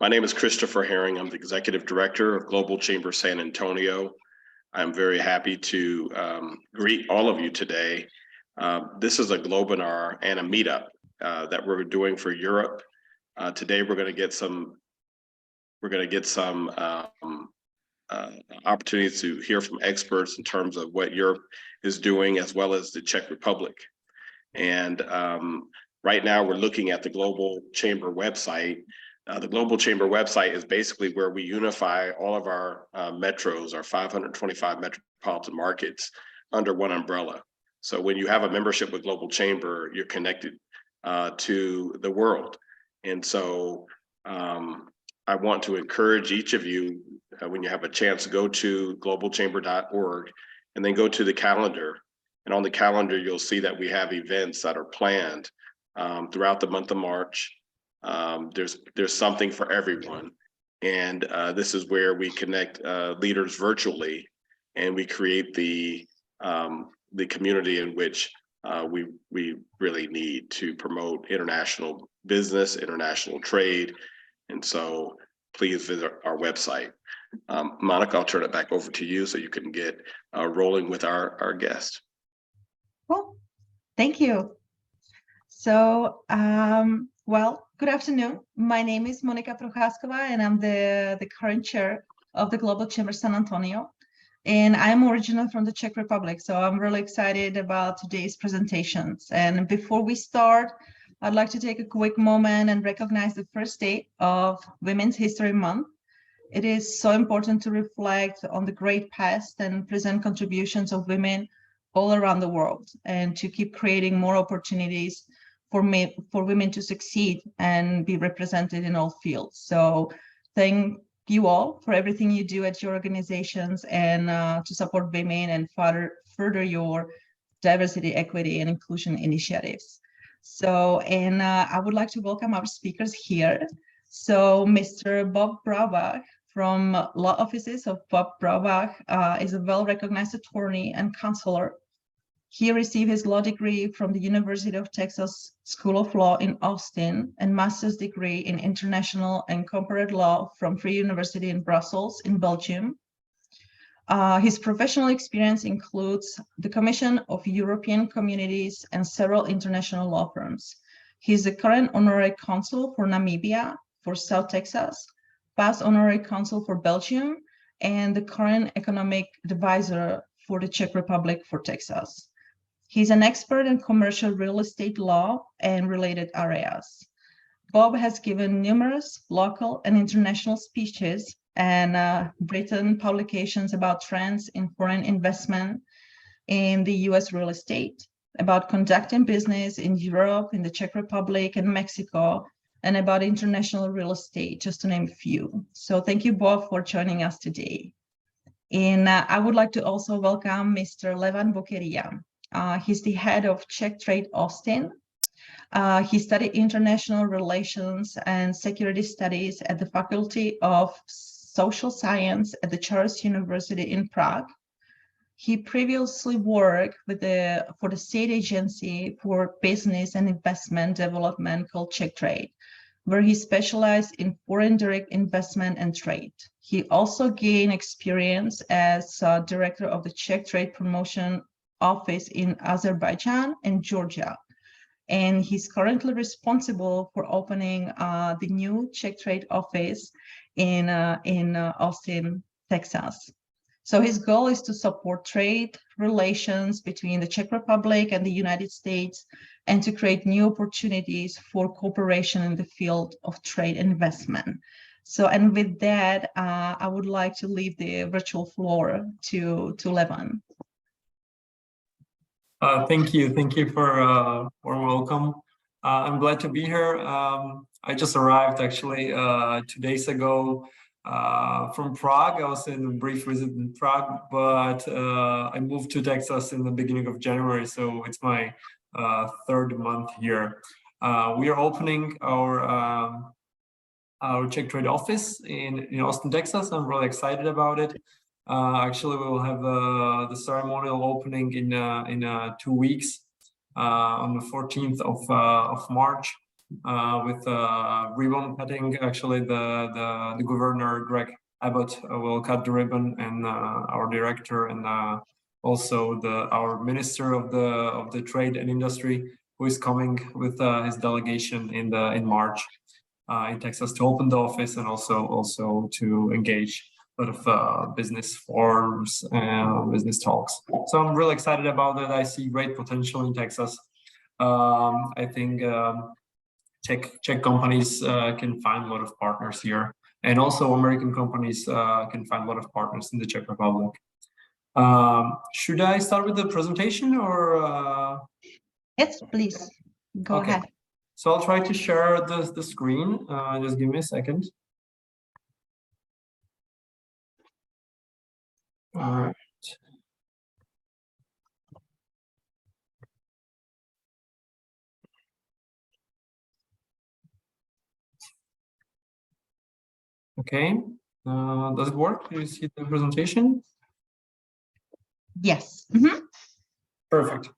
My name is Christopher Herring. I'm the Executive Director of Global Chamber San Antonio. I'm very happy to greet all of you today. This is a Globinar and a meetup that we're doing for Europe. Today we're going to get some opportunities to hear from experts in terms of what Europe is doing, as well as the Czech Republic. And right now we're looking at the Global Chamber website. The Global Chamber website is basically where we unify all of our metros, our 525 metropolitan markets, under one umbrella. So when you have a membership with Global Chamber, you're connected to the world. And so I want to encourage each of you, when you have a chance, go to globalchamber.org and then go to the calendar. And on the calendar, you'll see that we have events that are planned throughout the month of March. There's something for everyone. And this is where we connect leaders virtually, and we create the community in which we really need to promote international business, international trade. And so please visit our website. Monica, I'll turn it back over to you so you can get rolling with our guest. Well, thank you. So, well, good afternoon. My name is Monika Procházková, and I'm the current chair of the Global Chamber San Antonio. And I'm originally from the Czech Republic, so I'm really excited about today's presentations. And before we start, I'd like to take a quick moment and recognize the first day of Women's History Month. It is so important to reflect on the great past and present contributions of women all around the world, and to keep creating more opportunities for women to succeed and be represented in all fields. So thank you all for everything you do at your organizations and to support women and further your diversity, equity, and inclusion initiatives. So, and I would like to welcome our speakers here. So Mr. Bob Braubach from Law Offices of Bob Braubach is a well-recognized attorney and counselor. He received his law degree from the University of Texas School of Law in Austin and master's degree in international and corporate law from Free University in Brussels in Belgium. His professional experience includes the Commission of European Communities and several international law firms. He is the current honorary consul for Namibia, for South Texas, past honorary consul for Belgium, and the current economic advisor for the Czech Republic for Texas. He's an expert in commercial real estate law and related areas. Bob has given numerous local and international speeches and written publications about trends in foreign investment in the US real estate, about conducting business in Europe, in the Czech Republic and Mexico, and about international real estate, just to name a few. So thank you, Bob, for joining us today. And I would like to also welcome Mr. Levan Bokeria. He's the head of Czech Trade Austin. He studied international relations and security studies at the Faculty of Social Science at the Charles University in Prague. He previously worked for the state agency for business and investment development called Czech Trade, where he specialized in foreign direct investment and trade. He also gained experience as director of the Czech Trade Promotion Office in Azerbaijan and Georgia. And he's currently responsible for opening the new Czech Trade Office in Austin, Texas. So his goal is to support trade relations between the Czech Republic and the United States, and to create new opportunities for cooperation in the field of trade and investment. So, and with that, I would like to leave the virtual floor to Levan. Thank you for welcome. I'm glad to be here. I just arrived actually 2 days ago from Prague. I was in a brief visit in Prague, but I moved to Texas in the beginning of January, so it's my third month here. We are opening our Czech Trade office in Austin, Texas. I'm really excited about it. Actually, we will have the ceremonial opening in 2 weeks on the 14th of March. with ribbon cutting. Actually, the governor Greg Abbott will cut the ribbon, and our director, and also our minister of the trade and industry, who is coming with his delegation in March in Texas to open the office, and also to engage a lot of business forums and business talks. So I'm really excited about that. I see great potential in Texas. I think Czech companies can find a lot of partners here, and also American companies can find a lot of partners in the Czech Republic. Should I start with the presentation, or? Yes, please, go ahead. So I'll try to share the screen. Just give me a second. All right. Okay. Does it work? Do you see the presentation? Yes. Perfect.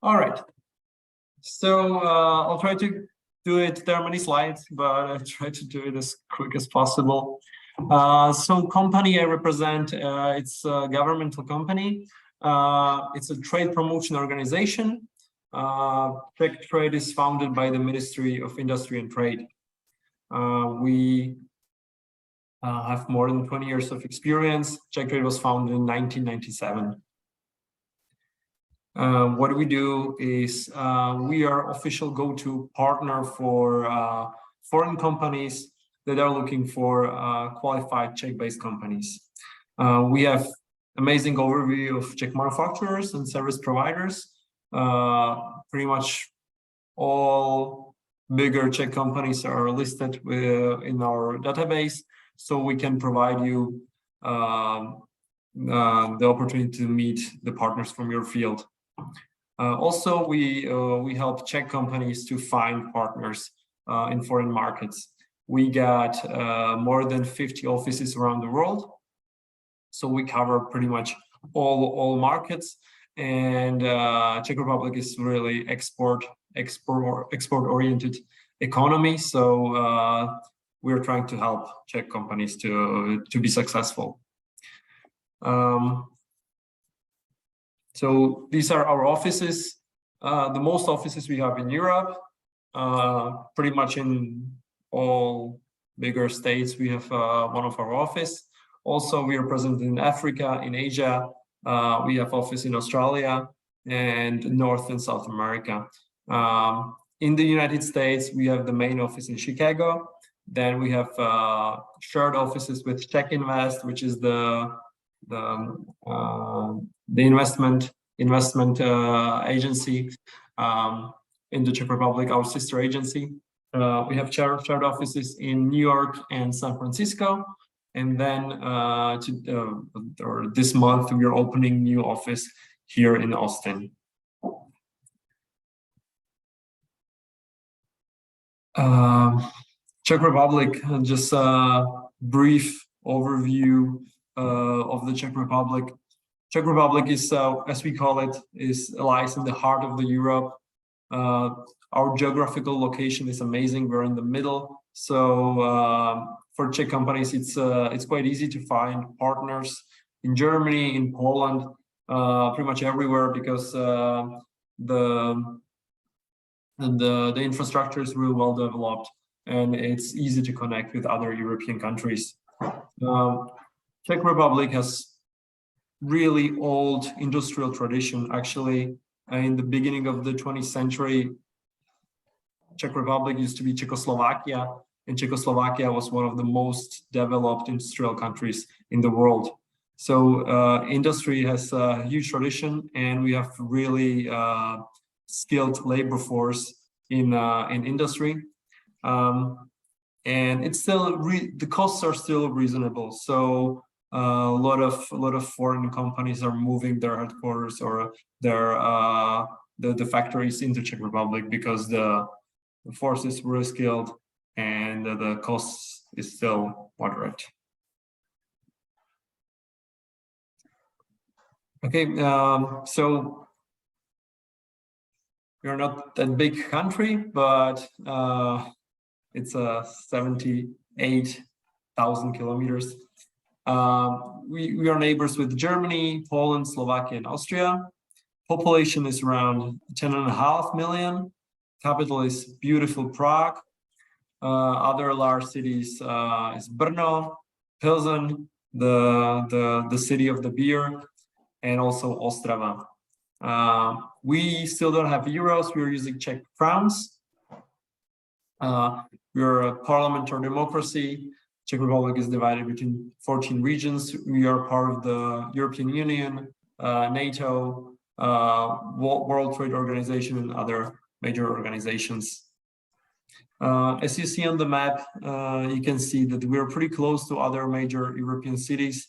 All right. So I'll try to do it. There are many slides, but I'll try to do it as quick as possible. So company I represent, it's a governmental company. It's a trade promotion organization. Czech Trade is founded by the Ministry of Industry and Trade. We have more than 20 years of experience. Czech Trade was founded in 1997. What we do is we are official go-to partner for foreign companies that are looking for qualified Czech-based companies. We have amazing overview of Czech manufacturers and service providers. Pretty much all bigger Czech companies are listed in our database, so we can provide you the opportunity to meet the partners from your field. Also, we help Czech companies to find partners in foreign markets. We got more than 50 offices around the world, so we cover pretty much all markets. And Czech Republic is really export oriented economy, so we're trying to help Czech companies to be successful. So these are our offices. The most offices we have in Europe, pretty much in all bigger states, we have one of our office. Also, we are present in Africa, in Asia. We have office in Australia and North and South America. In the United States, we have the main office in Chicago. Then we have shared offices with Czech Invest, which is the investment agency in the Czech Republic, our sister agency. We have shared offices in New York and San Francisco. And then this month, we are opening new office here in Austin. Czech Republic, just a brief overview of the Czech Republic. Czech Republic is, as we call it, lies in the heart of the Europe. Our geographical location is amazing. We're in the middle, so for Czech companies, it's quite easy to find partners in Germany, in Poland, pretty much everywhere, because the infrastructure is really well developed, and it's easy to connect with other European countries. Czech Republic has really old industrial tradition. Actually, in the beginning of the 20th century, Czech Republic used to be Czechoslovakia, and Czechoslovakia was one of the most developed industrial countries in the world. So industry has a huge tradition, and we have really skilled labor force in industry. And it's still the costs are still reasonable. So a lot of foreign companies are moving their headquarters or their the factories into Czech Republic, because the force is really skilled and the costs is still moderate. Okay, so we are not that big country, but it's 78,000 kilometers. We are neighbors with Germany, Poland, Slovakia, and Austria. Population is around 10.5 million. Capital is beautiful Prague. Other large cities is Brno, Pilsen, the city of the beer, and also Ostrava. We still don't have euros. We're using Czech crowns. We're a parliamentary democracy. Czech Republic is divided between 14 regions. We are part of the European Union, NATO, World Trade Organization, and other major organizations. As you see on the map, you can see that we're pretty close to other major European cities.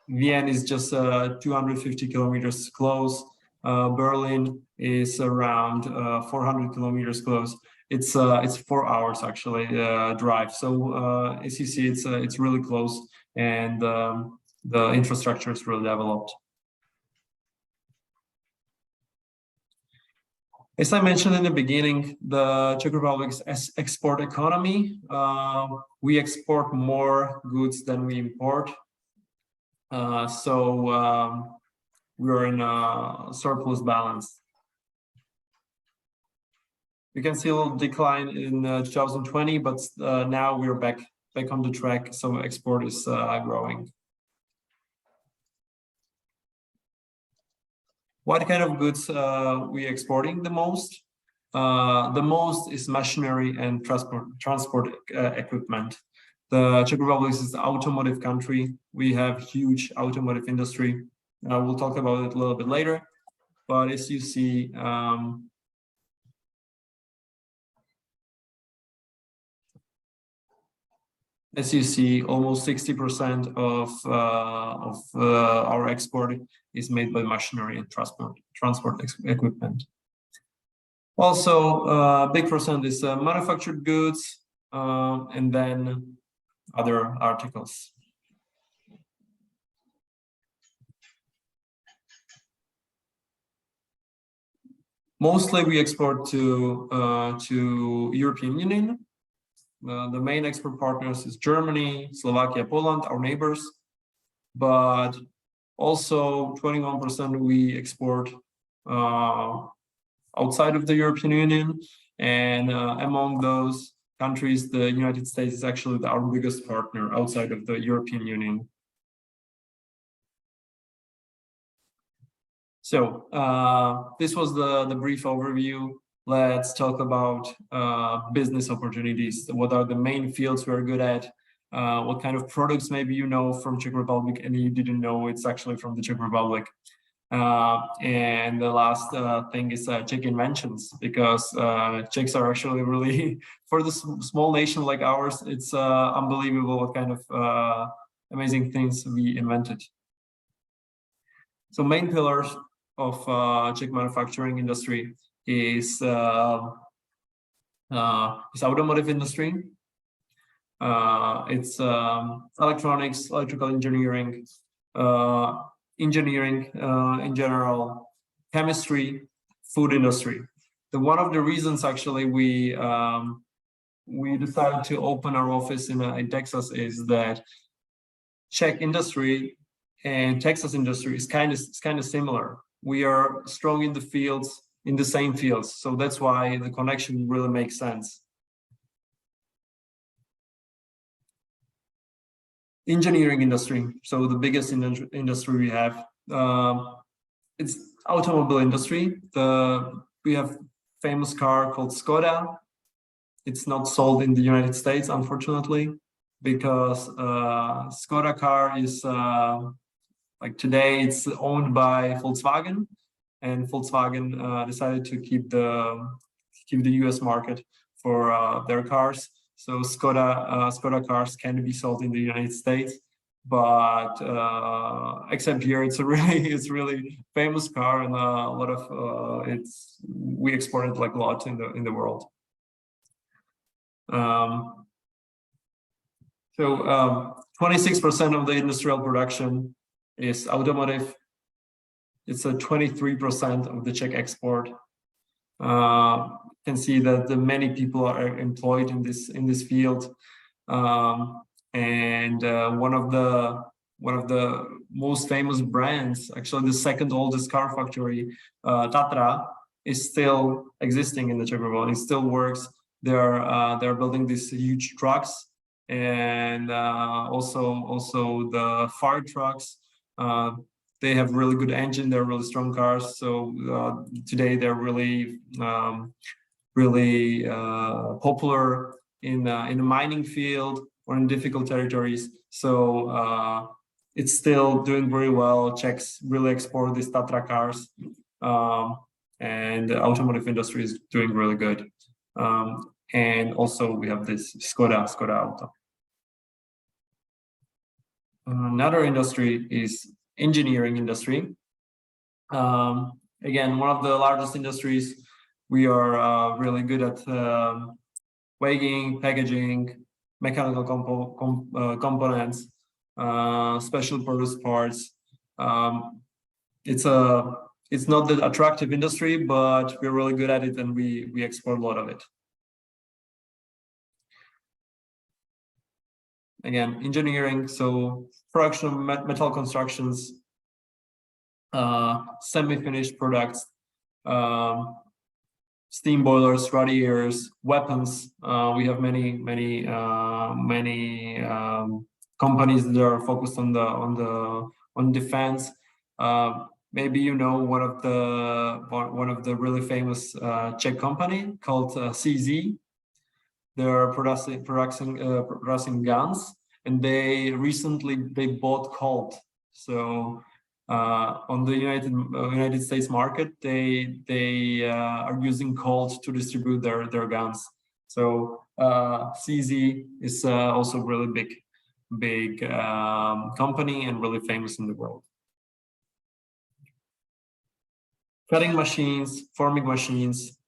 Vienna is just 250 kilometers close. Berlin is around 400 kilometers close. It's 4 hours actually drive. So as you see, it's really close, and the infrastructure is really developed. As I mentioned in the beginning, the Czech Republic's export economy, we export more goods than we import. So we're in a surplus balance. You can see a little decline in 2020, but now we're back on the track, so export is growing. What kind of goods we exporting the most? The most is machinery and transport equipment. The Czech Republic is an automotive country. We have huge automotive industry. We'll talk about it a little bit later. But as you see, almost 60% of our export is made by machinery and transport equipment. Also, a big percent is manufactured goods, and then other articles. Mostly we export to European Union. The main export partners is Germany, Slovakia, Poland, our neighbors, but also 21% we export outside of the European Union, and among those countries, the United States is actually our biggest partner outside of the European Union. So this was the brief overview. Let's talk about business opportunities. What are the main fields we're good at? What kind of products maybe you know from Czech Republic and you didn't know it's actually from the Czech Republic. And the last thing is Czech inventions, because Czechs are actually really, for the small nation like ours, it's unbelievable what kind of amazing things we invented. So main pillars of Czech manufacturing industry is automotive industry. It's electronics, electrical engineering, engineering in general, chemistry, food industry. One of the reasons actually we decided to open our office in Texas is that Czech industry and Texas industry is kind of similar. We are strong in the fields, in the same fields, so that's why the connection really makes sense. Engineering industry, so the biggest industry we have, it's automobile industry. We have famous car called Skoda. It's not sold in the United States, unfortunately, because Skoda car is like today it's owned by Volkswagen, and Volkswagen decided to keep the US market for their cars. So Skoda cars can be sold in the United States, but except here, it's really famous car, and a lot of we export it like a lot in the world. So 26% of the industrial production is automotive. It's 23% of the Czech export. can see that many people are employed in this field, and one of the most famous brands, actually the second oldest car factory, Tatra, is still existing in the Czech Republic. It still works. They're building these huge trucks, and also the fire trucks. They have really good engine. They're really strong cars. So today they're really popular in the mining field or in difficult territories. So it's still doing very well. Czechs really export these Tatra cars, and the automotive industry is doing really good. And also we have this Skoda Auto. Another industry is engineering industry. Again, one of the largest industries. We are really good at weighing, packaging, mechanical components, special purpose parts. It's not that attractive industry, but we're really good at it, and we export a lot of it. Again, engineering, so production of metal constructions, semi-finished products, steam boilers, radiators, weapons. We have many companies that are focused on defense. Maybe you know one of the really famous Czech company called CZ. They're producing guns, and they recently bought Colt. So on the United States market, they are using Colt to distribute their guns. So CZ is also a really big company and really famous in the world. Cutting machines, forming machines.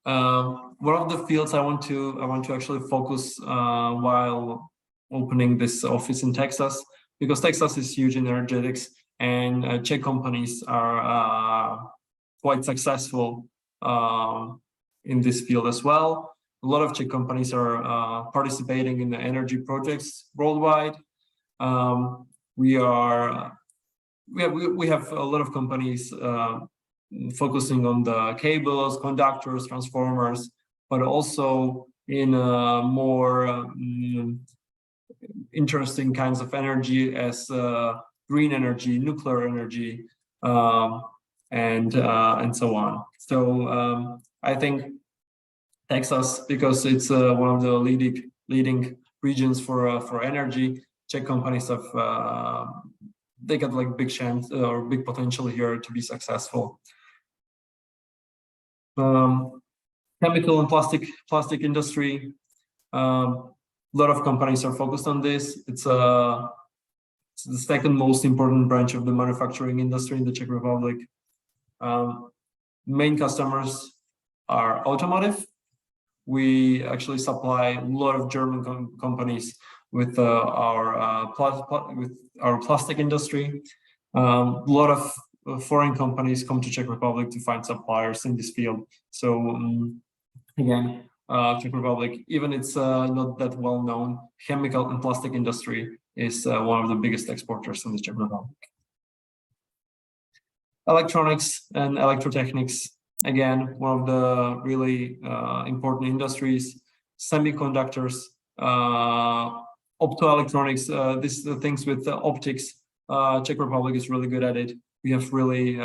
One of the fields I want to actually focus while opening this office in Texas, because Texas is huge in energetics, and Czech companies are quite successful in this field as well. A lot of Czech companies are participating in the energy projects worldwide. We have a lot of companies focusing on the cables, conductors, transformers, but also in more interesting kinds of energy as green energy, nuclear energy, and so on. So I think Texas, because it's one of the leading regions for energy, Czech companies have they got like big chance or big potential here to be successful. Chemical and plastic industry. A lot of companies are focused on this. It's the second most important branch of the manufacturing industry in the Czech Republic. Main customers are automotive. We actually supply a lot of German companies with our plastic industry. A lot of foreign companies come to Czech Republic to find suppliers in this field. So again, Czech Republic, even it's not that well known, chemical and plastic industry is one of the biggest exporters in the Czech Republic. Electronics and electrotechnics, again, one of the really important industries. Semiconductors, optoelectronics, the things with the optics. Czech Republic is really good at it. We have really,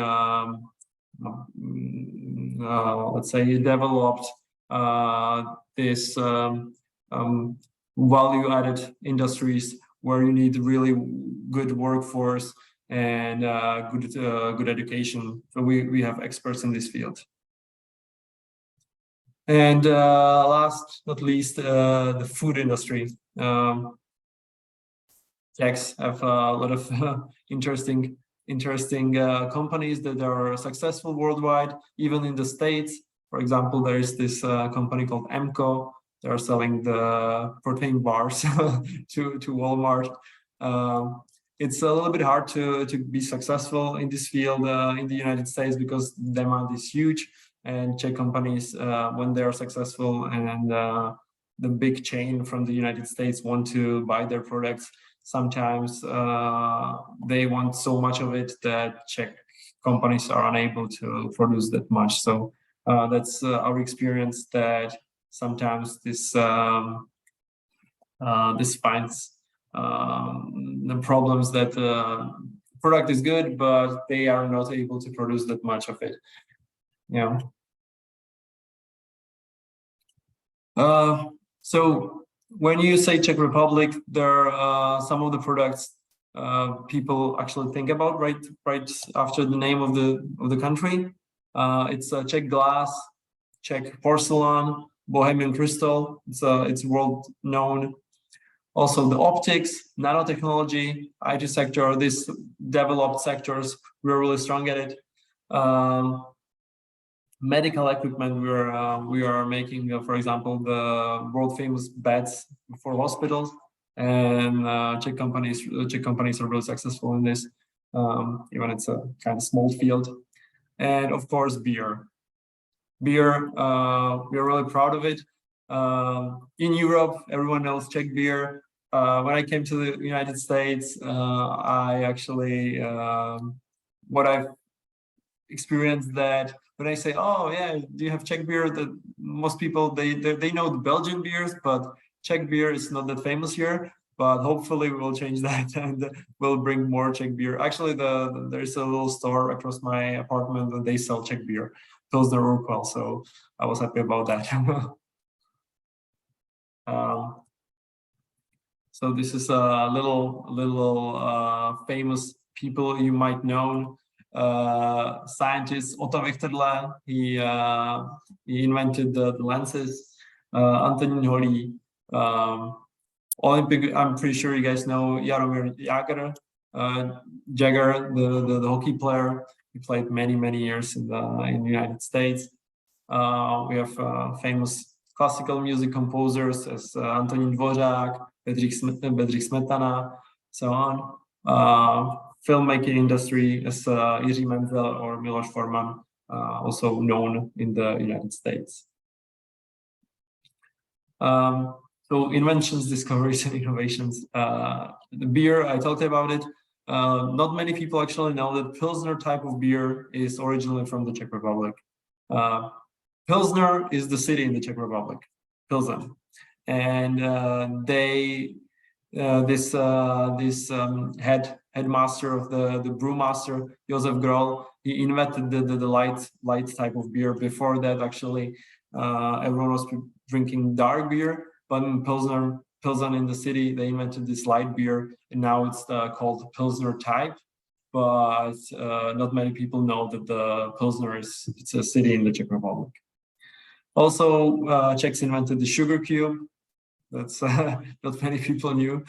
let's say, developed this value-added industries where you need really good workforce and good education. So we have experts in this field. And last not least, the food industry. Czechs have a lot of interesting companies that are successful worldwide, even in the States. For example, there is this company called Emco. They are selling the protein bars to Walmart. it's a little bit hard to be successful in this field in the United States because demand is huge, and Czech companies, when they are successful and the big chain from the United States want to buy their products, sometimes they want so much of it that Czech companies are unable to produce that much. So that's our experience, that sometimes this finds the problems that product is good, but they are not able to produce that much of it. Yeah. So when you say Czech Republic, there are some of the products people actually think about right after the name of the country. It's Czech glass, Czech porcelain, Bohemian crystal. It's world known. Also the optics, nanotechnology, IT sector, these developed sectors, we're really strong at it. Medical equipment, we are making, for example, the world famous beds for hospitals, and Czech companies are really successful in this, even it's a kind of small field. And of course, beer. We are really proud of it. In Europe, everyone knows Czech beer. When I came to the United States, I actually, what I've experienced, that when I say, oh yeah, do you have Czech beer? That most people, they know the Belgian beers, but Czech beer is not that famous here. But hopefully we will change that and we'll bring more Czech beer. Actually, there's a little store across my apartment and they sell Czech beer. Pilsner Urquell, so I was happy about that. So this is a little famous people you might know. Scientist Otto Wechterle, he invented the lenses. Antonín Holý, Olympic, I'm pretty sure you guys know Jaromír Jágr, the hockey player. He played many years in the United States. We have famous classical music composers as Antonín Dvořák, Bedřich Smetana, so on. Filmmaking industry as Jiří Menzel or Miloš Forman, also known in the United States. So inventions, discoveries, and innovations. The beer, I talked about it. Not many people actually know that Pilsner type of beer is originally from the Czech Republic. Pilsner is the city in the Czech Republic, Pilsen, and this headmaster of the brewmaster, Josef Groll, he invented the light type of beer. Before that, actually, everyone was drinking dark beer, but in Pilsen in the city, they invented this light beer, and now it's called Pilsner type. But not many people know that the Pilsner it's a city in the Czech Republic. Also, Czechs invented the sugar cube. That's not many people knew.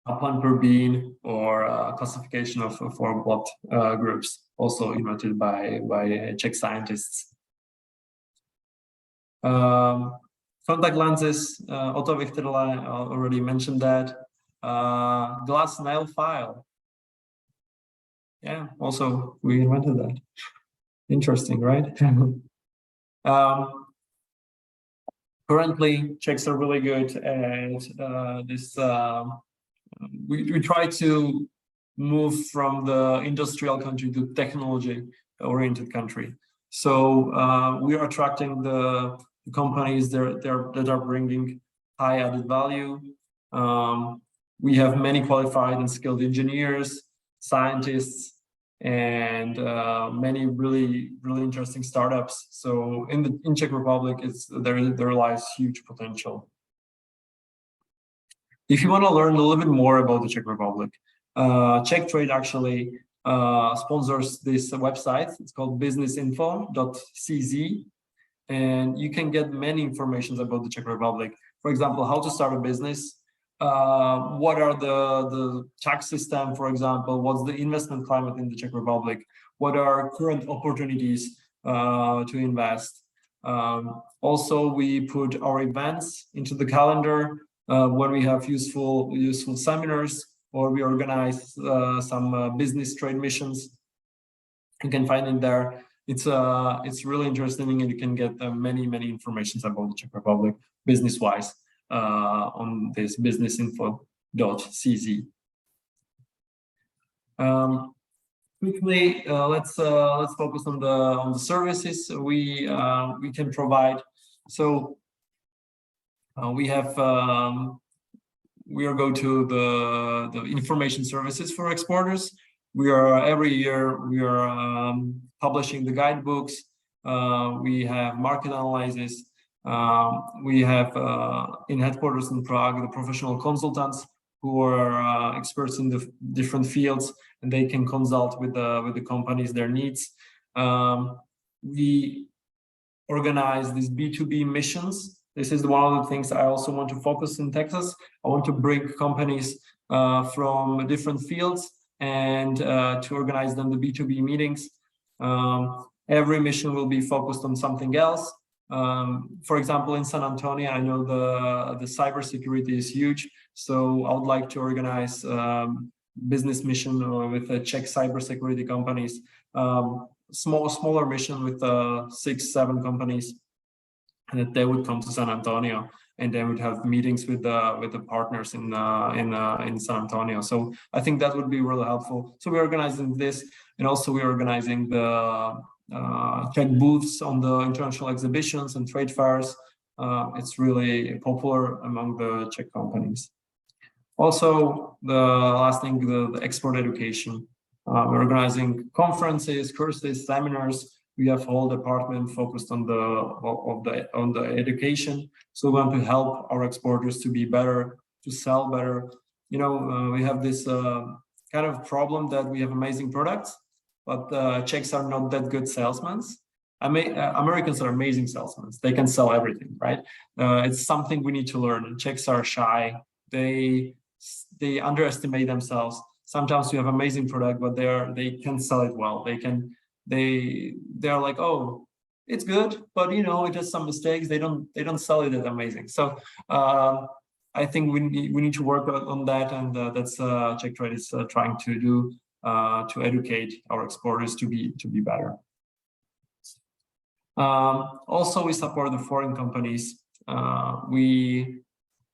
Upon per bean, or classification of 4 blood groups, also invented by Czech scientists. Contact lenses, Otto Wechterle already mentioned that. Glass nail file. Yeah, also we invented that. Interesting, right? Currently, Czechs are really good at this. We try to move from the industrial country to technology-oriented country. So we are attracting the companies that are bringing high added value. We have many qualified and skilled engineers, scientists, and many really interesting startups. So in Czech Republic, there lies huge potential. If you want to learn a little bit more about the Czech Republic, Czech Trade actually sponsors this website. It's called businessinfo.cz, and you can get many informations about the Czech Republic. For example, how to start a business, what are the tax system, for example, what's the investment climate in the Czech Republic, what are current opportunities to invest. Also, we put our events into the calendar. when we have useful seminars, or we organize some business trade missions. You can find it there. It's really interesting, and you can get many informations about the Czech Republic business-wise on this businessinfo.cz. Quickly, let's focus on the services we can provide. So we are go to the information services for exporters. Every year we are publishing the guidebooks. We have market analysis. We have in headquarters in Prague the professional consultants who are experts in the different fields, and they can consult with the companies their needs. We organize these B2B missions. This is one of the things I also want to focus in Texas. I want to bring companies from different fields and to organize them the B2B meetings. Every mission will be focused on something else. For example, in San Antonio, I know the cybersecurity is huge, so I would like to organize business mission with the Czech cybersecurity companies, smaller mission with 6-7 companies, and that they would come to San Antonio and they would have meetings with the partners in San Antonio. So I think that would be really helpful. So we're organizing this, and also we're organizing the Czech booths on the international exhibitions and trade fairs. It's really popular among the Czech companies. Also, the last thing, the export education. We're organizing conferences, courses, seminars. We have a whole department focused on the education. So we want to help our exporters to be better, to sell better. You know, we have this kind of problem that we have amazing products, but Czechs are not that good salesmen. Americans are amazing salesmen. They can sell everything, right? It's something we need to learn. Czechs are shy. They underestimate themselves. Sometimes you have amazing product, but they can sell it well. They're like, oh, it's good, but you know, it has some mistakes. They don't sell it as amazing. So I think we need to work on that, and that's Czech Trade is trying to do to educate our exporters to be better. Also, we support the foreign companies. We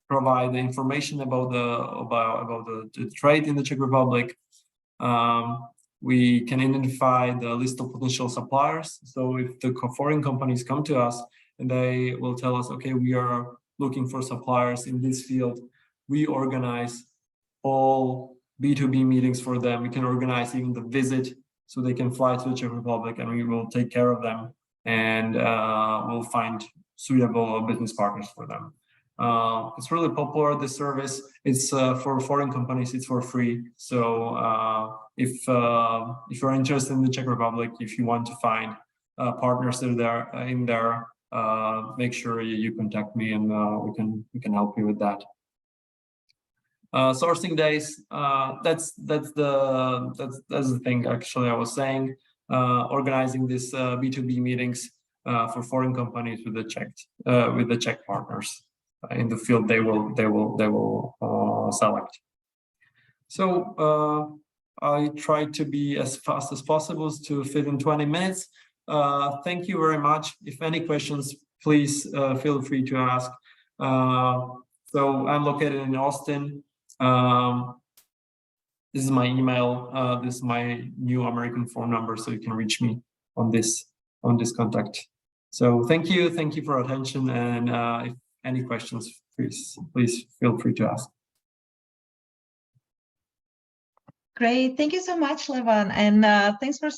provide the information about the trade in the Czech Republic. We can identify the list of potential suppliers. So if the foreign companies come to us and they will tell us, okay, we are looking for suppliers in this field, we organize all B2B meetings for them. We can organize even the visit, so they can fly to the Czech Republic, and we will take care of them, and we'll find suitable business partners for them. It's really popular, this service. It's for foreign companies, it's for free. So if you're interested in the Czech Republic, if you want to find partners that are in there, make sure you contact me, and we can help you with that. Sourcing days, that's the thing actually I was saying. Organizing this B2B meetings for foreign companies with the Czech partners in the field they will select. So I try to be as fast as possible to fit in 20 minutes. Thank you very much. If any questions, please feel free to ask. So I'm located in Austin. This is my email. This is my new American phone number, so you can reach me on this contact. So thank you for attention, and if any questions, please feel free to ask. Great, thank you so much, Levan, and thanks for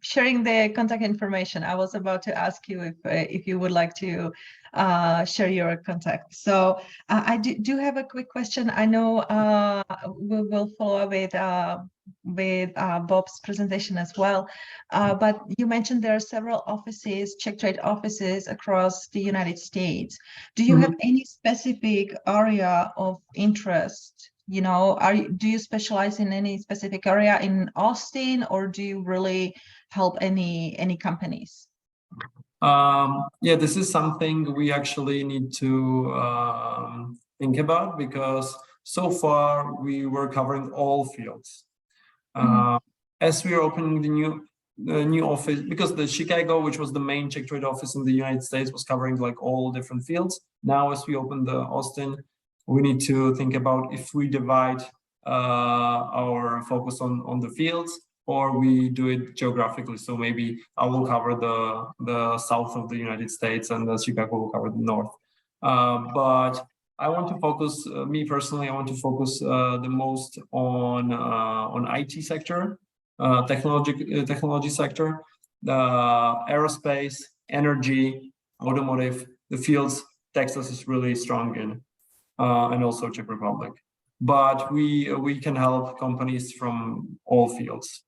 sharing the contact information. I was about to ask you if you would like to share your contact. So I do have a quick question. I know we will follow with Bob's presentation as well, but you mentioned there are several offices, Czech Trade offices across the United States. Do you have any specific area of interest? You know, do you specialize in any specific area in Austin, or do you really help any companies? Yeah, this is something we actually need to think about, because so far we were covering all fields. As we are opening the new office, because the Chicago, which was the main Czech trade office in the United States, was covering like all different fields. Now, as we open the Austin, we need to think about if we divide our focus on the fields, or we do it geographically. So maybe I will cover the south of the United States, and Chicago will cover the north. But I want to focus, me personally, I want to focus the most on IT sector, technology sector, the aerospace, energy, automotive, the fields Texas is really strong in, and also Czech Republic. But we can help companies from all fields.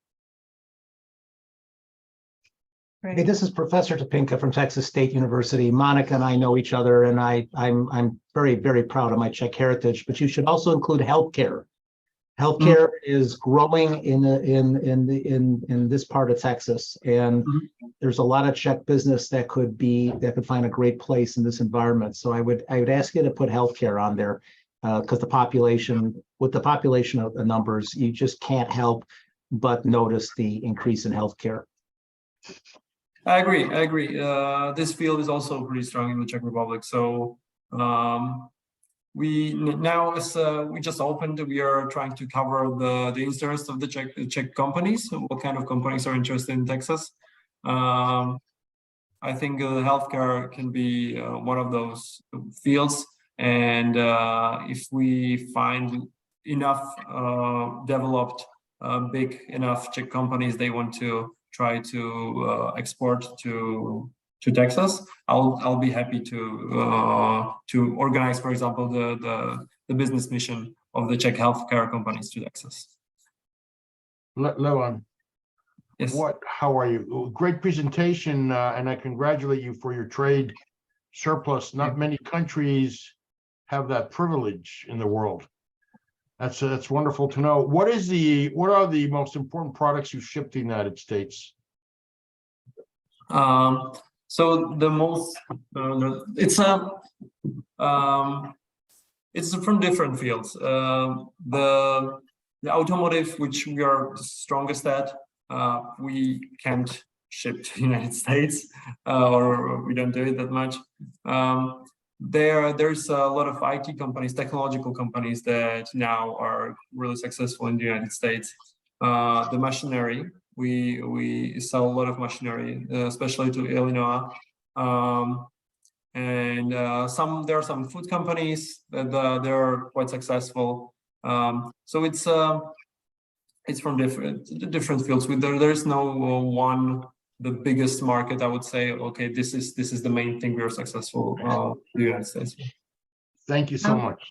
Hey, this is Professor Topinka from Texas State University. Monica and I know each other, and I'm very, very proud of my Czech heritage. But you should also include healthcare. Healthcare is growing in this part of Texas, and there's a lot of Czech business that could find a great place in this environment. So I would ask you to put healthcare on there, because with the population of the numbers, you just can't help but notice the increase in healthcare. I agree. This field is also pretty strong in the Czech Republic. So we now, as we just opened, we are trying to cover the interests of the Czech companies. So what kind of companies are interested in Texas? I think healthcare can be one of those fields. And if we find enough developed, big enough Czech companies, they want to try to export to Texas, I'll be happy to organize, for example, the business mission of the Czech healthcare companies to Texas. Leon, yes. How are you? Great presentation, and I congratulate you for your trade surplus. Not many countries have that privilege in the world. That's wonderful to know. What are the most important products you ship to the United States? So the most it's from different fields. The automotive, which we are strongest at, we can't ship to the United States, or we don't do it that much. There's a lot of IT companies, technological companies that now are really successful in the United States. The machinery, we sell a lot of machinery, especially to Illinois. And there are some food companies that they're quite successful. So it's from different fields. There's no one. The biggest market, I would say, okay, this is the main thing we are successful in the United States. Thank you so much.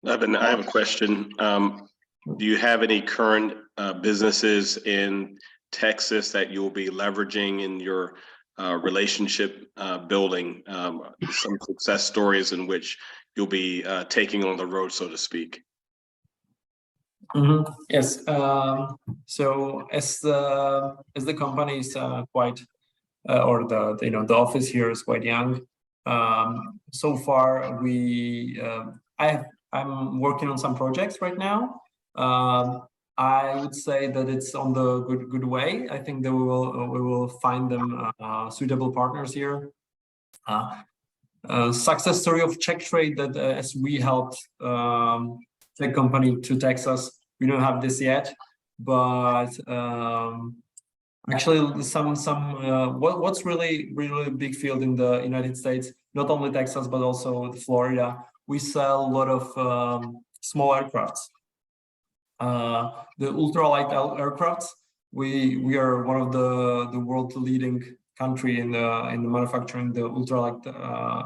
Evan, I have a question. Do you have any current businesses in Texas that you'll be leveraging in your relationship building? Some success stories in which you'll be taking on the road, so to speak. Yes. So as the company is quite, or the office here is quite young. So far, I'm working on some projects right now. I would say that it's on the good way. I think that we will find them suitable partners here. Success story of Czech trade, that as we helped Czech company to Texas. We don't have this yet, but actually what's really big field in the United States, not only Texas, but also Florida, we sell a lot of small aircrafts. The ultralight aircrafts, we are one of the world leading country in the manufacturing the ultralight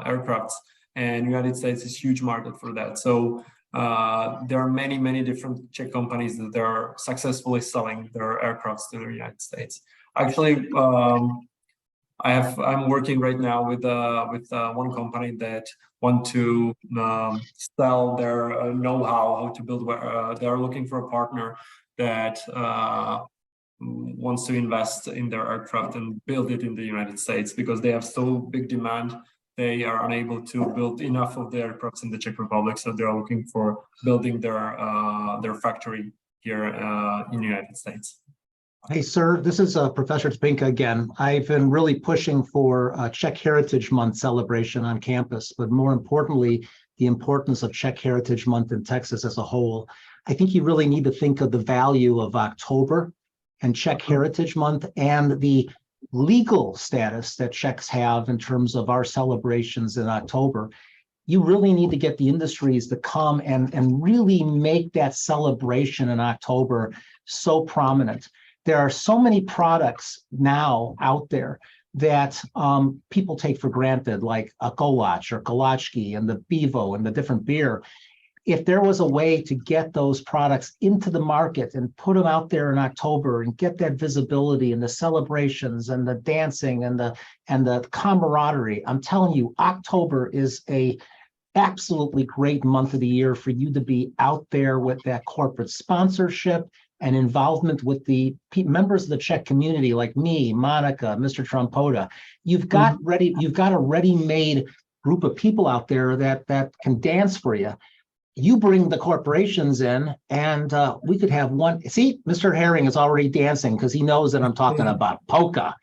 aircrafts, and United States is huge market for that. So there are many different Czech companies that are successfully selling their aircrafts to the United States. Actually, I'm working right now with one company that want to sell their know-how, how to build. They are looking for a partner that wants to invest in their aircraft and build it in the United States, because they have so big demand they are unable to build enough of their products in the Czech Republic, so they're looking for building their factory here in the United States. Hey, sir, this is Professor Topinka again. I've been really pushing for a Czech Heritage Month celebration on campus, but more importantly, the importance of Czech Heritage Month in Texas as a whole. I think you really need to think of the value of October and Czech Heritage Month and the legal status that Czechs have in terms of our celebrations in October. You really need to get the industries to come and really make that celebration in October so prominent. There are so many products now out there that people take for granted, like a Kolach or Kolachki and the Bevo and the different beer. If there was a way to get those products into the market and put them out there in October and get that visibility and the celebrations and the dancing and the camaraderie, I'm telling you, October is a absolutely great month of the year for you to be out there with that corporate sponsorship and involvement with the members of the Czech community, like me, Monica, Mr. Trompoda. You've got a ready-made group of people out there that can dance for you. You bring the corporations in, and we could have one. See, Mr. Herring is already dancing because he knows that I'm talking about polka.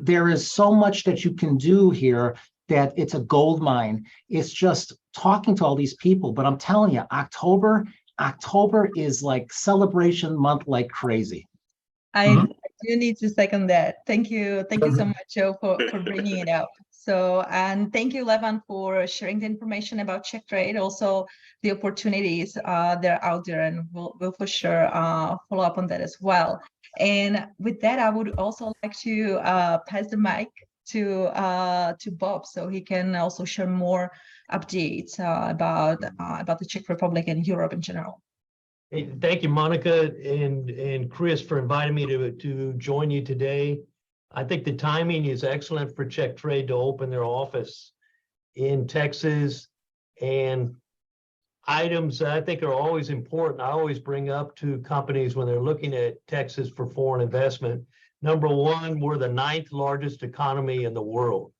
There is so much that you can do here that it's a gold mine. It's just talking to all these people. But I'm telling you, October is like celebration month like crazy. I do need to second that. Thank you so much, Joe, for bringing it up. So, and thank you, Levan, for sharing the information about Czech trade, also the opportunities that are out there, and we'll for sure follow up on that as well. And with that, I would also like to pass the mic to Bob, so he can also share more updates about the Czech Republic and Europe in general. Hey, thank you, Monica and Chris, for inviting me to join you today. I think the timing is excellent for Czech Trade to open their office in Texas, and items that I think are always important. I always bring up to companies when they're looking at Texas for foreign investment. Number one, we're the 9th largest economy in the world.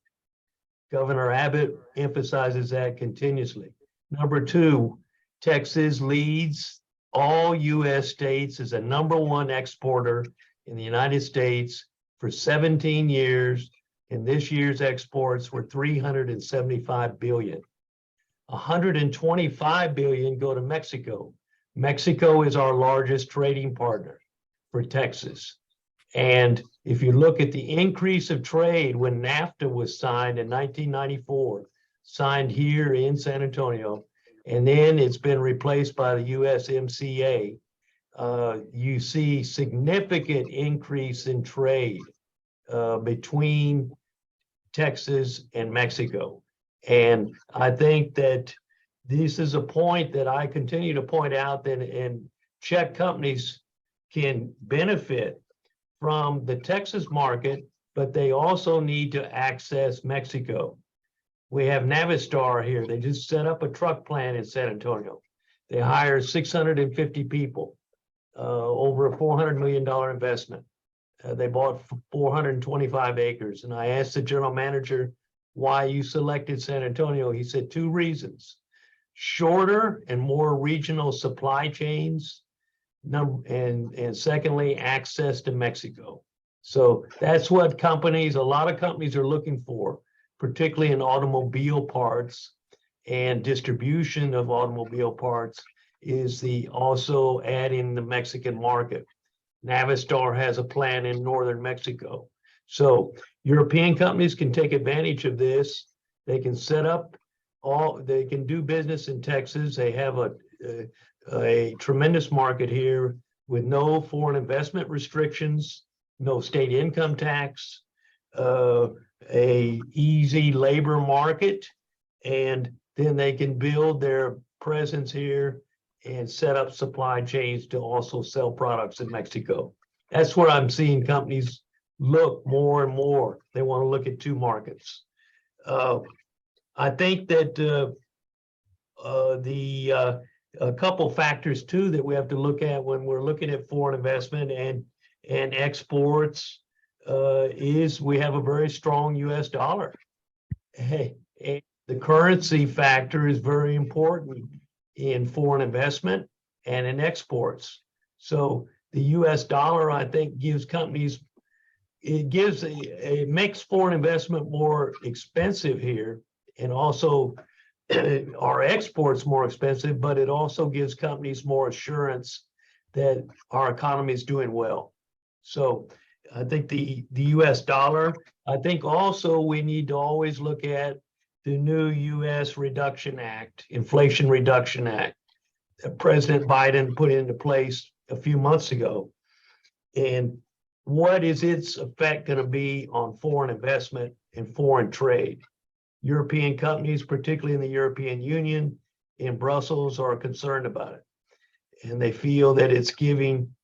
Governor Abbott emphasizes that continuously. Number two, Texas leads all U.S. states as a #1 exporter in the United States for 17 years, and this year's exports were $375 billion. 125 billion go to Mexico. Mexico is our largest trading partner for Texas. And if you look at the increase of trade when NAFTA was signed in 1994, signed here in San Antonio, and then it's been replaced by the USMCA, you see significant increase in trade between Texas and Mexico. And I think that this is a point that I continue to point out that and Czech companies can benefit from the Texas market, but they also need to access Mexico. We have Navistar here. They just set up a truck plant in San Antonio. They hire 650 people, over a $400 million investment. They bought 425 acres. And I asked the general manager why you selected San Antonio. He said 2 reasons: shorter and more regional supply chains, and secondly, access to Mexico. So that's what a lot of companies are looking for, particularly in automobile parts and distribution of automobile parts, is also adding the Mexican market. Navistar has a plant in northern Mexico. So European companies can take advantage of this. They can they can do business in Texas. They have a tremendous market here with no foreign investment restrictions, no state income tax, a easy labor market, and then they can build their presence here and set up supply chains to also sell products in Mexico. That's where I'm seeing companies look more and more. They want to look at 2 markets. I think that a couple factors too that we have to look at when we're looking at foreign investment and exports is we have a very strong US dollar. hey, the currency factor is very important in foreign investment and in exports. So the US dollar, I think, gives companies, it makes foreign investment more expensive here, and also our exports more expensive, but it also gives companies more assurance that our economy is doing well. So I think the US dollar, I think also we need to always look at the new US Reduction Act, Inflation Reduction Act, that President Biden put into place a few months ago. And what is its effect going to be on foreign investment and foreign trade? European companies, particularly in the European Union, in Brussels, are concerned about it. And they feel that it's giving,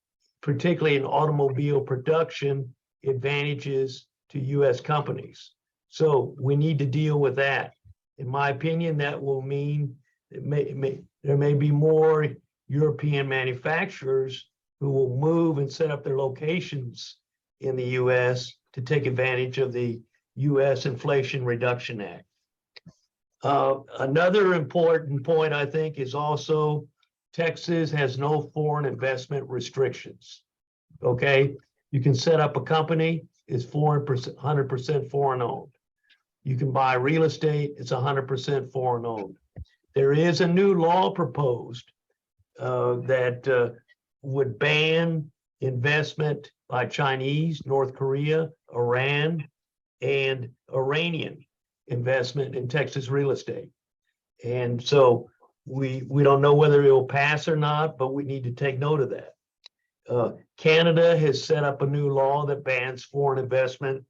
particularly in automobile production, advantages to US companies. So we need to deal with that. In my opinion, that will mean there may be more European manufacturers who will move and set up their locations in the US to take advantage of the US Inflation Reduction Act. Another important point, I think, is also Texas has no foreign investment restrictions. Okay, you can set up a company, it's 100% foreign owned. You can buy real estate, it's 100% foreign owned. There is a new law proposed that would ban investment by Chinese, North Korea, Iran, and Iranian investment in Texas real estate. And so we don't know whether it will pass or not, but we need to take note of that. Canada has set up a new law that bans foreign investment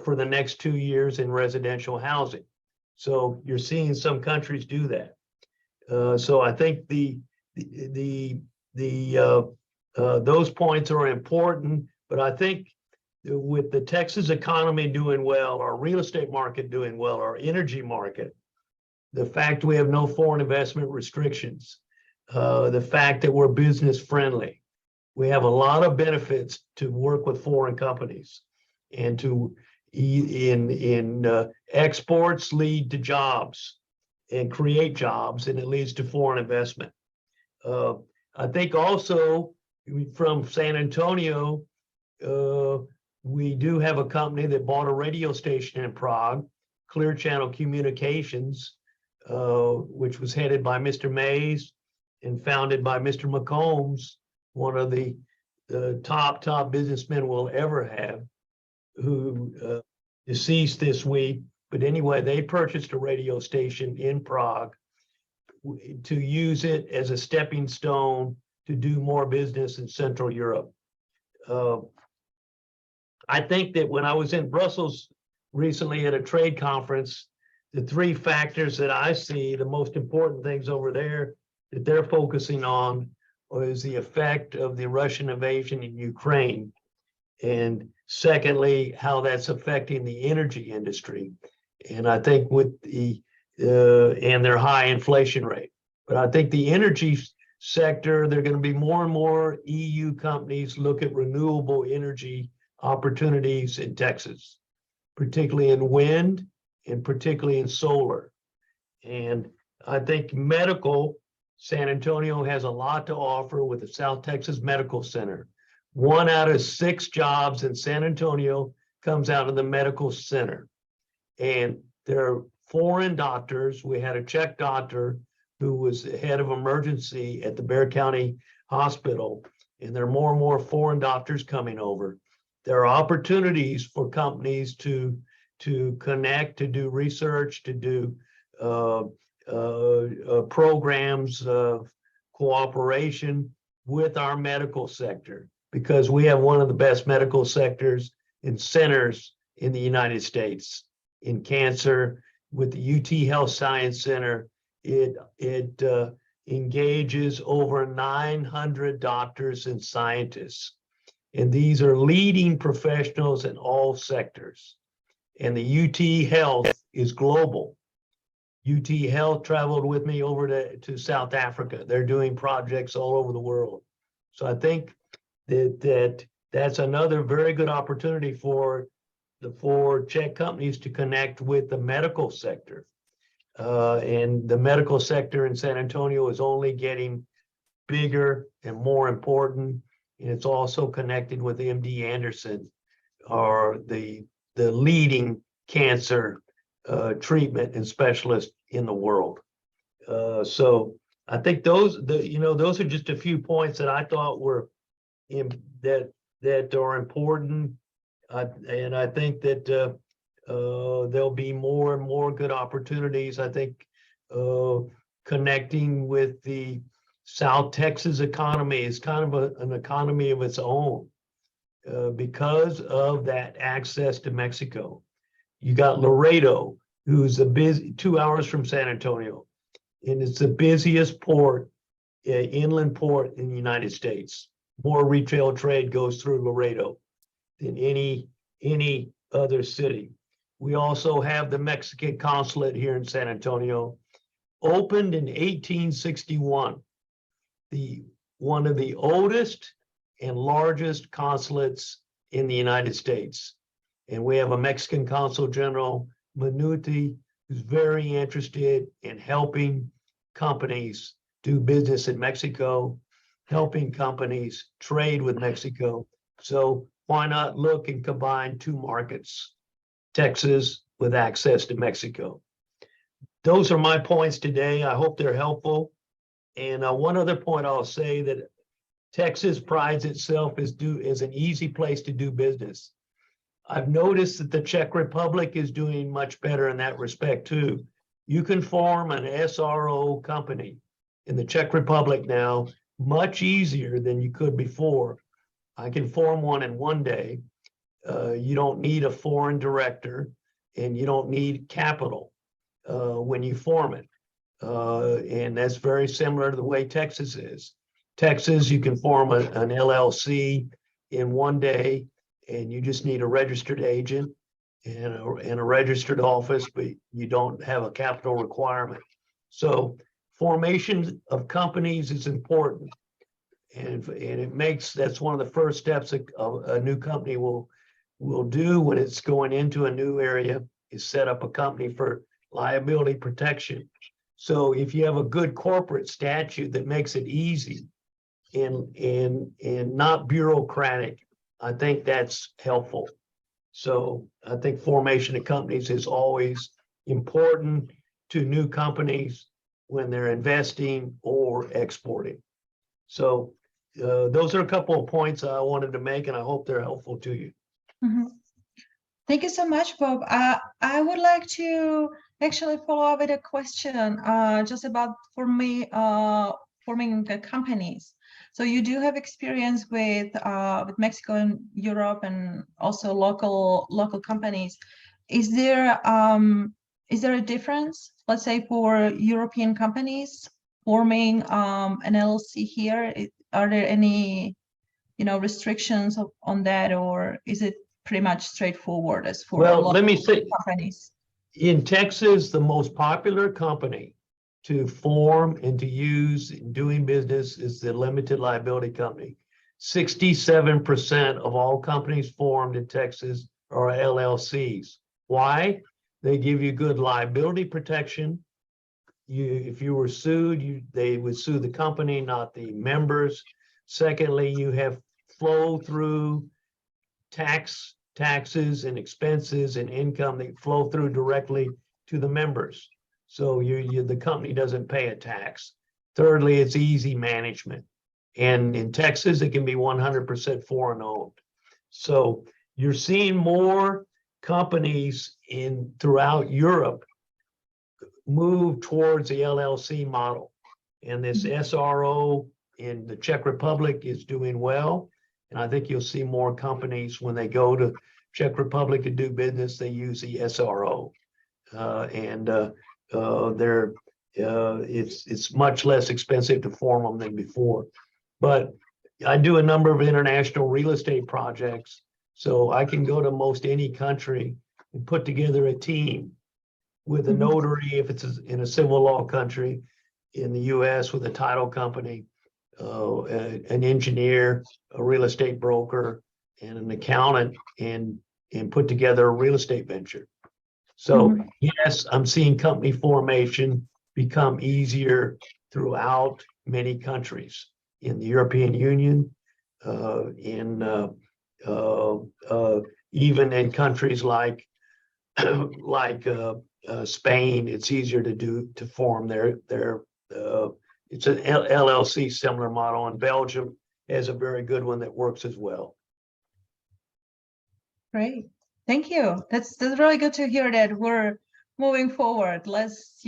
for the next 2 years in residential housing. So you're seeing some countries do that. So I think those points are important, but I think with the Texas economy doing well, our real estate market doing well, our energy market, the fact we have no foreign investment restrictions, the fact that we're business friendly, we have a lot of benefits to work with foreign companies, and to exports lead to jobs and create jobs, and it leads to foreign investment. I think also from San Antonio, we do have a company that bought a radio station in Prague, Clear Channel Communications, which was headed by Mr. Mays and founded by Mr. McCombs, one of the top businessmen we'll ever have, who deceased this week. But anyway, they purchased a radio station in Prague to use it as a stepping stone to do more business in Central Europe. I think that when I was in Brussels recently at a trade conference, the three factors that I see, the most important things over there that they're focusing on is the effect of the Russian invasion in Ukraine. And secondly, how that's affecting the energy industry. And I think with and their high inflation rate. But I think the energy sector, there are going to be more and more EU companies look at renewable energy opportunities in Texas, particularly in wind and particularly in solar. And I think medical, San Antonio has a lot to offer with the South Texas Medical Center. 1 out of 6 jobs in San Antonio comes out of the medical center. And there are foreign doctors. We had a Czech doctor who was head of emergency at the Bexar County Hospital, and there are more and more foreign doctors coming over. There are opportunities for companies to connect, to do research, to do programs of cooperation with our medical sector, because we have one of the best medical sectors and centers in the United States. In cancer, with the UT Health Science Center, it engages over 900 doctors and scientists. And these are leading professionals in all sectors. And the UT Health is global. UT Health traveled with me over to South Africa. They're doing projects all over the world. So I think that's another very good opportunity for for Czech companies to connect with the medical sector. And the medical sector in San Antonio is only getting bigger and more important. And it's also connected with MD Anderson, or the leading cancer treatment and specialist in the world. So I think those are just a few points that I thought were that are important. And I think that there'll be more and more good opportunities. I think connecting with the South Texas economy is kind of an economy of its own because of that access to Mexico. You got Laredo, who's a busy 2 hours from San Antonio, and it's the busiest port, inland port in the United States. More retail trade goes through Laredo than any other city. We also have the Mexican consulate here in San Antonio, opened in 1861. One of the oldest and largest consulates in the United States. And we have a Mexican consul general, Minuti, who's very interested in helping companies do business in Mexico, helping companies trade with Mexico. So why not look and combine two markets, Texas with access to Mexico? Those are my points today. I hope they're helpful. And one other point I'll say, that Texas prides itself as an easy place to do business. I've noticed that the Czech Republic is doing much better in that respect too. You can form an SRO company in the Czech Republic now much easier than you could before. I can form one in one day. You don't need a foreign director, and you don't need capital when you form it. And that's very similar to the way Texas is. Texas, you can form an LLC in one day, and you just need a registered agent and a registered office, but you don't have a capital requirement. So formation of companies is important. And that's one of the first steps a new company will do when it's going into a new area, is set up a company for liability protection. So if you have a good corporate statute that makes it easy and not bureaucratic, I think that's helpful. So I think formation of companies is always important to new companies when they're investing or exporting. So those are a couple of points I wanted to make, and I hope they're helpful to you. Mhm. Thank you so much, Bob. I would like to actually follow up with a question just about forming companies. So you do have experience with Mexico and Europe, and also local companies. Is there a difference, let's say, for European companies forming an LLC here? Are there any restrictions on that, or is it pretty much straightforward as for Let me say, companies? in Texas, the most popular company to form and to use in doing business is the limited liability company. 67% of all companies formed in Texas are LLCs. Why? They give you good liability protection. If you were sued, they would sue the company, not the members. Secondly, you have flow through taxes and expenses and income that flow through directly to the members. So the company doesn't pay a tax. Thirdly, it's easy management. And in Texas, it can be 100% foreign owned. So you're seeing more companies throughout Europe move towards the LLC model. And this SRO in the Czech Republic is doing well. And I think you'll see more companies when they go to Czech Republic to do business, they use the SRO. It's much less expensive to form them than before. But I do a number of international real estate projects, so I can go to most any country and put together a team with a notary, if it's in a civil law country, in the US with a title company, an engineer, a real estate broker, and an accountant, and and put together a real estate venture. So Mhm. yes, I'm seeing company formation become easier throughout many countries in the European Union, even in countries like Spain. It's easier to form their it's an LLC similar model, and Belgium has a very good one that works as well. Great. Thank you. That's really good to hear that we're moving forward. Less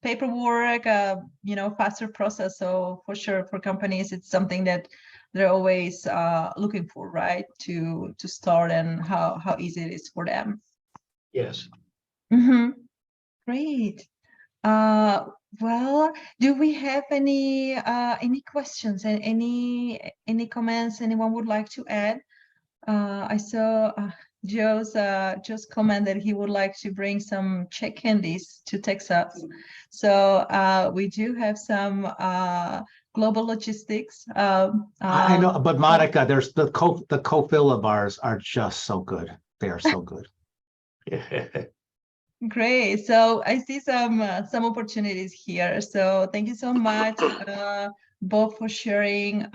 paperwork, faster process. So for sure, for companies, it's something that they're always looking for, right? To start, and how easy it is for them. Yes. Mm-hmm. Great. Well, do we have any questions and any comments anyone would like to add? I saw Joe's comment that he would like to bring some Czech candies to Texas. So we do have some global logistics. I know, but Monica, there's the Cofilla bars are just so good. They are so good. Great. So I see some opportunities here. So thank you so much, both, for sharing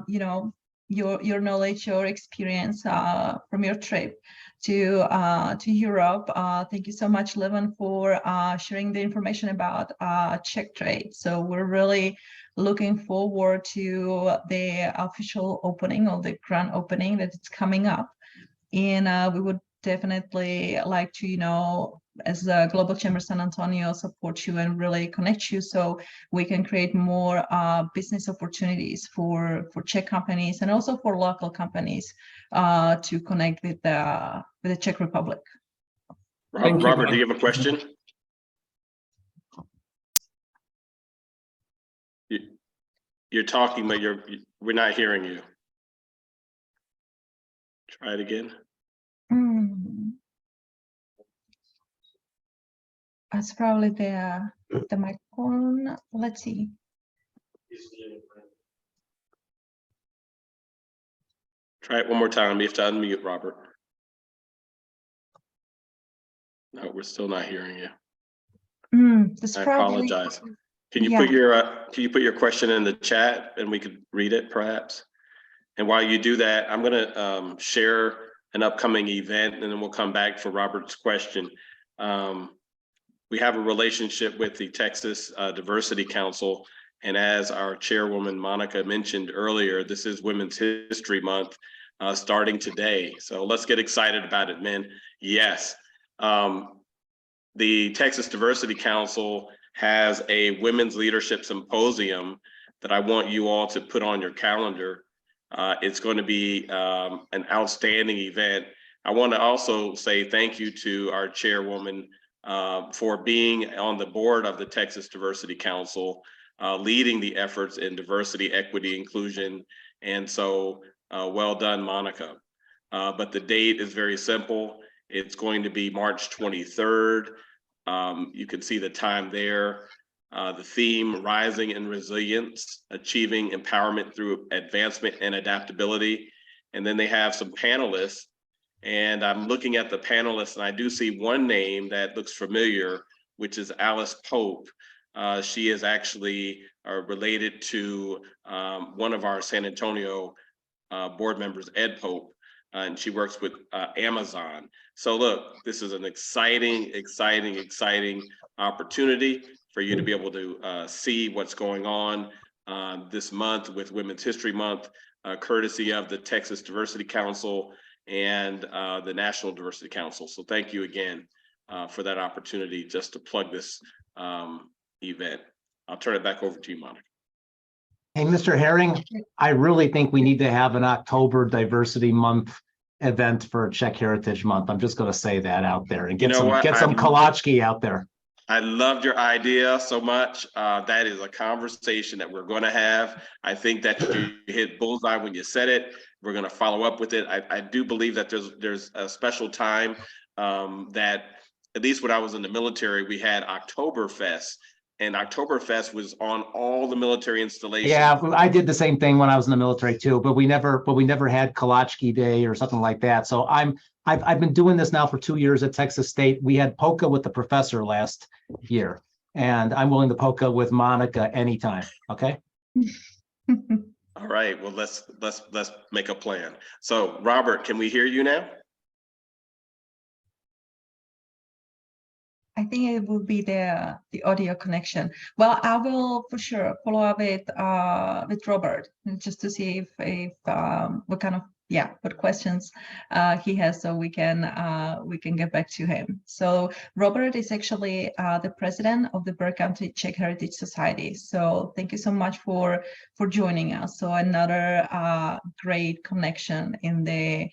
your knowledge, your experience from your trip to Europe. Thank you so much, Levin, for sharing the information about Czech trade. So we're really looking forward to the official opening, or the grand opening that it's coming up. And we would definitely like to, as the Global Chamber San Antonio, support you and really connect you, so we can create more business opportunities for Czech companies, and also for local companies to connect with the Czech Republic. Robert, do you have a question? You're talking, but we're not hearing you. Try it again. That's probably the microphone. Let's see. Try it one more time. You have to unmute, Robert. No, we're still not hearing you. I apologize. Can you put your question in the chat and we could read it, perhaps? And while you do that, I'm going to share an upcoming event, and then we'll come back for Robert's question. We have a relationship with the Texas Diversity Council, and as our chairwoman Monica mentioned earlier, this is Women's History Month starting today. So let's get excited about it, men. Yes. The Texas Diversity Council has a Women's Leadership Symposium that I want you all to put on your calendar. It's going to be an outstanding event. I want to also say thank you to our chairwoman for being on the board of the Texas Diversity Council, leading the efforts in diversity, equity, inclusion. And so well done, Monica. But the date is very simple. It's going to be March 23rd. You can see the time there. The theme, Rising in Resilience, Achieving Empowerment Through Advancement and Adaptability. And then they have some panelists. And I'm looking at the panelists, and I do see one name that looks familiar, which is Alice Pope. She is actually related to one of our San Antonio board members, Ed Pope, and she works with Amazon. So look, this is an exciting opportunity for you to be able to see what's going on this month with Women's History Month, courtesy of the Texas Diversity Council and the National Diversity Council. So thank you again for that opportunity just to plug this event. I'll turn it back over to you, Monica. Hey, Mr. Herring, I really think we need to have an October Diversity Month event for Czech Heritage Month. I'm just going to say that out there and get some Kolaczki out there. I loved your idea so much. That is a conversation that we're going to have. I think that you hit bullseye when you said it. We're going to follow up with it. I do believe that there's a special time that, at least when I was in the military, we had Oktoberfest. and Oktoberfest was on all the military installations. Yeah, I did the same thing when I was in the military too, but we never had Kolachki Day or something like that. So I've been doing this now for 2 years at Texas State. We had polka with the professor last year, and I'm willing to polka with Monica anytime. Okay. All right, well, let's make a plan. So Robert, can we hear you now? I think it will be the audio connection. Well, I will for sure follow up with Robert just to see if what kind of what questions he has, so we can get back to him. So Robert is actually the president of the Berg County Czech Heritage Society. So thank you so much for joining us. So another great connection in the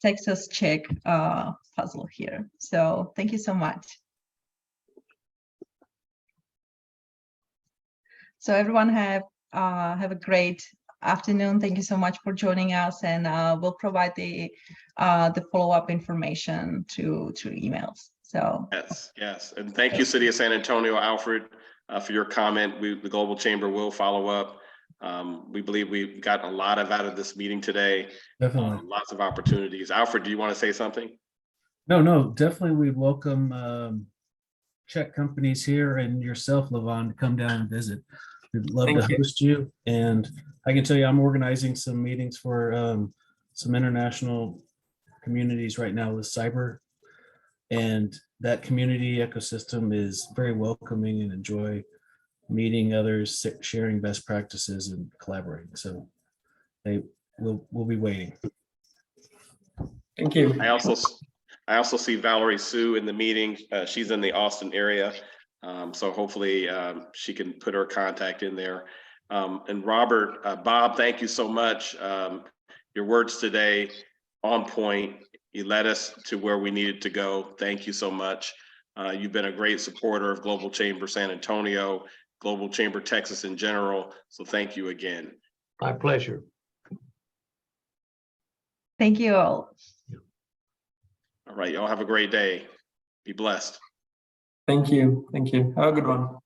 Texas Czech puzzle here. So thank you so much. So everyone have a great afternoon. Thank you so much for joining us, and we'll provide the follow-up information through emails. So yes, and thank you, City of San Antonio, Alfred, for your comment. The Global Chamber will follow up. We believe we've gotten a lot out of this meeting today. Definitely. Lots of opportunities. Alfred, do you want to say something? No, definitely. We welcome Czech companies here and yourself, Levon, to come down and visit. We'd love Thank to you. host you. And I can tell you, I'm organizing some meetings for some international communities right now with cyber. And that community ecosystem is very welcoming and enjoy meeting others, sharing best practices and collaborating. So we'll be waiting. Thank you. I also see Valerie Sue in the meeting. She's in the Austin area. So hopefully she can put her contact in there. And Robert, Bob, thank you so much. Your words today on point. You led us to where we needed to go. Thank you so much. You've been a great supporter of Global Chamber San Antonio, Global Chamber Texas in general. So thank you again. My pleasure. thank you all. All right, y'all have a great day. Be blessed. Thank you. Thank you. Have a good one.